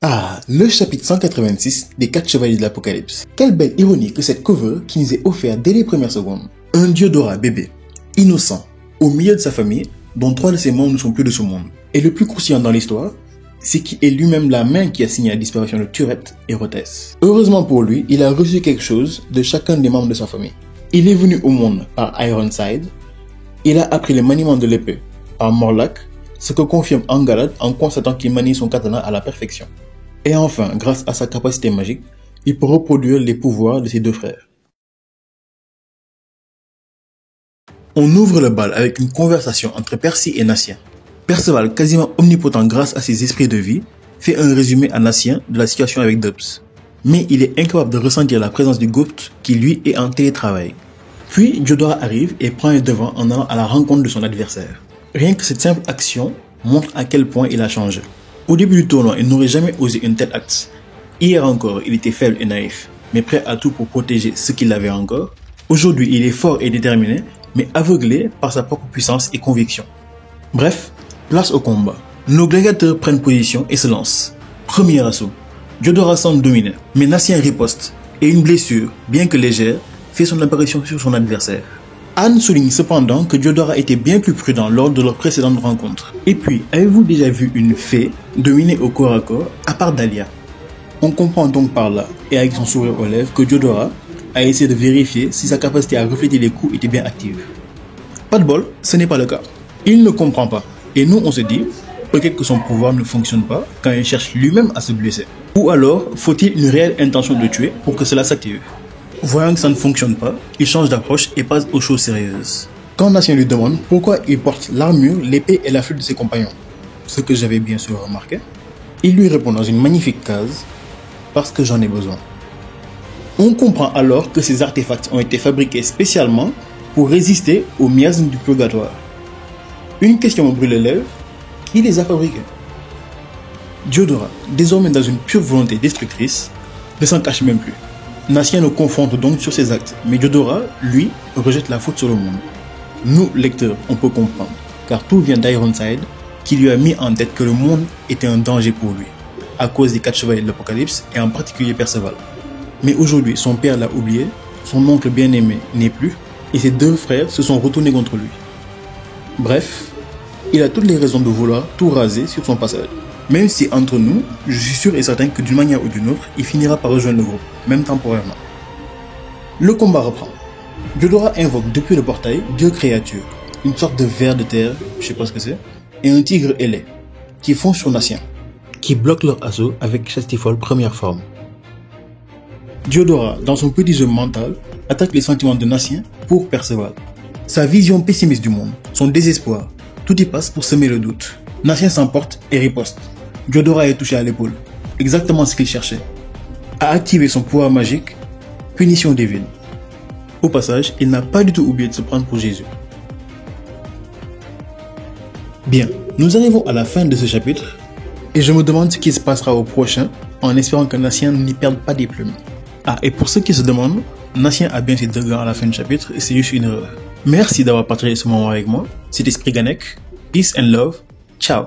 Ah, le chapitre 186 des 4 chevaliers de l'Apocalypse. Quelle belle ironie que cette cover qui nous est offerte dès les premières secondes. Un Diodora bébé, innocent, au milieu de sa famille, dont 3 de ses membres ne sont plus de ce monde. Et le plus croustillant dans l'histoire, c'est qu'il est lui-même la main qui a signé la disparition de Turette et Rhothès. Heureusement pour lui, il a reçu quelque chose de chacun des membres de sa famille. Il est venu au monde par Ironside, il a appris le maniement de l'épée par Morlock, ce que confirme Angalad en constatant qu'il manie son katana à la perfection. Et enfin, grâce à sa capacité magique, il peut reproduire les pouvoirs de ses 2 frères. On ouvre le bal avec une conversation entre Percy et Natien. Perceval, quasiment omnipotent grâce à ses esprits de vie, fait un résumé à Natien de la situation avec Dubs. Mais il est incapable de ressentir la présence du Gopt qui lui est en télétravail. Puis Diodora arrive et prend les devants en allant à la rencontre de son adversaire. Rien que cette simple action montre à quel point il a changé. Au début du tournoi, il n'aurait jamais osé un tel acte. Hier encore, il était faible et naïf, mais prêt à tout pour protéger ce qu'il avait encore. Aujourd'hui, il est fort et déterminé, mais aveuglé par sa propre puissance et conviction. Bref, place au combat. Nos gladiateurs prennent position et se lancent. Premier assaut. Diodora semble dominer, mais Natien riposte, et une blessure, bien que légère, fait son apparition sur son adversaire. Anne souligne cependant que Diodora était bien plus prudent lors de leur précédente rencontre. Et puis, avez-vous déjà vu une fée dominer au corps à corps, à part Dahlia? On comprend donc par là, et avec son sourire aux lèvres, que Diodora a essayé de vérifier si sa capacité à refléter les coups était bien active. Pas de bol, ce n'est pas le cas. Il ne comprend pas. Et nous, on se dit, peut-être que son pouvoir ne fonctionne pas quand il cherche lui-même à se blesser. Ou alors, faut-il une réelle intention de tuer pour que cela s'active? Voyant que ça ne fonctionne pas, il change d'approche et passe aux choses sérieuses. Quand Natien lui demande pourquoi il porte l'armure, l'épée et la flûte de ses compagnons, ce que j'avais bien sûr remarqué, il lui répond dans une magnifique case « Parce que j'en ai besoin ». On comprend alors que ces artefacts ont été fabriqués spécialement pour résister aux miasmes du purgatoire. Une question me brûle les lèvres, qui les a fabriqués? Diodora, désormais dans une pure volonté destructrice, ne s'en cache même plus. Natien le confronte donc sur ses actes, mais Diodora, lui, rejette la faute sur le monde. Nous, lecteurs, on peut comprendre, car tout vient d'Ironside, qui lui a mis en tête que le monde était un danger pour lui, à cause des 4 chevaliers de l'Apocalypse, et en particulier Perceval. Mais aujourd'hui, son père l'a oublié, son oncle bien-aimé n'est plus, et ses 2 frères se sont retournés contre lui. Bref, il a toutes les raisons de vouloir tout raser sur son passage. Même si entre nous, je suis sûr et certain que d'une manière ou d'une autre, il finira par rejoindre le groupe, même temporairement. Le combat reprend. Diodora invoque depuis le portail 2 créatures, une sorte de ver de terre, je sais pas ce que c'est, et un tigre ailé, qui foncent sur Natien, qui bloque leur assaut avec Chastifol première forme. Diodora, dans son petit jeu mental, attaque les sentiments de Natien pour Perceval. Sa vision pessimiste du monde, son désespoir, tout y passe pour semer le doute. Natien s'emporte et riposte. Diodora est touché à l'épaule, exactement ce qu'il cherchait. A activé son pouvoir magique, punition divine. Au passage, il n'a pas du tout oublié de se prendre pour Jésus. Bien, nous arrivons à la fin de ce chapitre, et je me demande ce qui se passera au prochain, en espérant que Natien n'y perde pas des plumes. Ah, et pour ceux qui se demandent, Natien a bien ses 2 gants à la fin du chapitre, et c'est juste une erreur. Merci d'avoir partagé ce moment avec moi, c'était Spriganek, peace and love, ciao.